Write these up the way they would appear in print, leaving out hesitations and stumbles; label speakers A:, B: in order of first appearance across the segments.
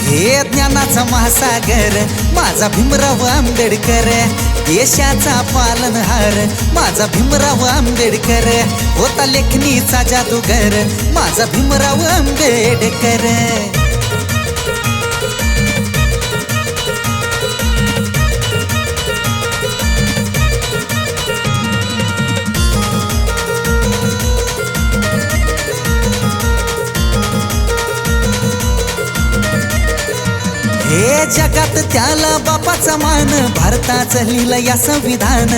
A: हे ज्ञानाचा महासागर माझा भीमराव आंबेडकर, देशाचा पालनहार माझा भीमराव आंबेडकर, होता लेखणीचा जादूगर माझा भीमराव आंबेडकर. हे जगात त्याला बापाचा मान, भारताचं लिहिलं या संविधान.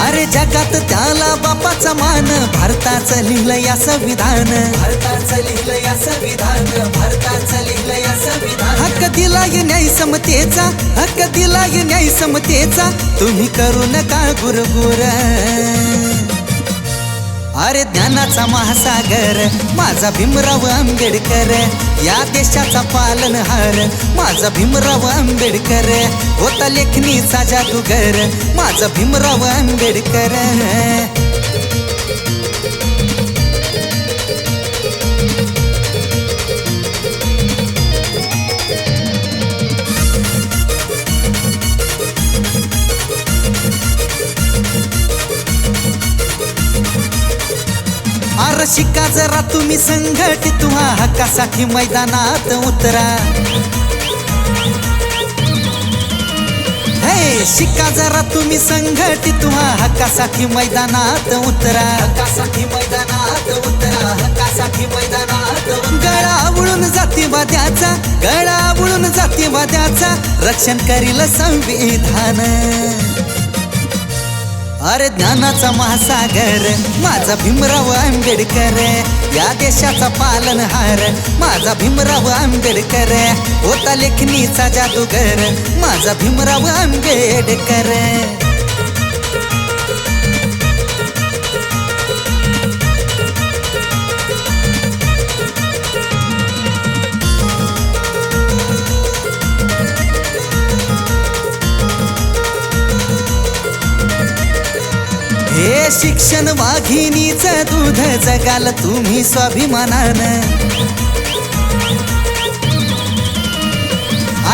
A: अरे जगात त्याला बापाचा मान, भारताचं लिहिलं या संविधान. भारताचं लिहिलं या संविधान, भारताचं लिहिलं या संविधान. हक्क दिलाय न्याय समतेचा, हक्क दिलाय न्याय समतेचा, तुम्ही करू नका गुरगुर. अरे ज्ञानाचा महासागर माझा भीमराव आंबेडकर, या देशाचा पालनहार माझा भीमराव आंबेडकर, होता लेखणीचा जादूगर माझा भीमराव आंबेडकर. अरे शिका जरा तुम्ही संघटित व्हा, हक्कासाठी मैदानात उतरा. हे शिका जरा तुम्ही संघटित व्हा, हक्कासाठी मैदानात उतरा. हक्कासाठी मैदानात उतरा, हक्कासाठी मैदानात उतरा. गळा आवळून जातीवाद्याचा, गळा आवळून जातीवाद्याचा, रक्षण करील संविधान. अरे ज्ञानाचा महासागर माझा भीमराव आंबेडकर, या देशाचा पालनहार माझा भीमराव आंबेडकर, होता लेखणीचा जादूगर माझा भीमराव आंबेडकर. हे शिक्षण वाघिणीचं दूध, जगाल तुम्ही स्वाभिमानानं.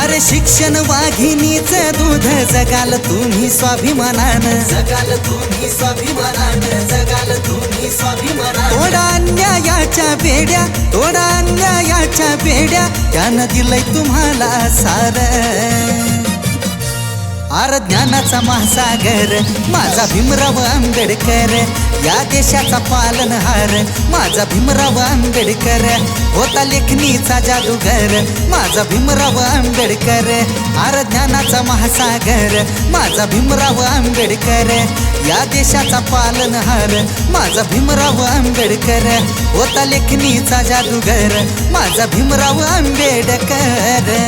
A: अरे शिक्षण वाघिणीचं दूध, जगाल तुम्ही स्वाभिमानानं. जगाल तुम्ही स्वाभिमानानं, जगाल तुम्ही स्वाभिमानानं. थोडा अन्यायाच्या बेड्या, थोडा अन्यायाच्या बेड्या, त्यानं दिलंय तुम्हाला सार. अरे ज्ञानाचा महासागर माझा भीमराव आंबेडकर, या देशाचा पालनहार माझा भीमराव आंबेडकर, होता लेखणीचा जादूगर माझा भीमराव आंबेडकर. अरे ज्ञानाचा महासागर माझा भीमराव आंबेडकर, या देशाचा पालनहार माझा भीमराव आंबेडकर, होता लेखणीचा जादूगर माझा भीमराव आंबेडकर.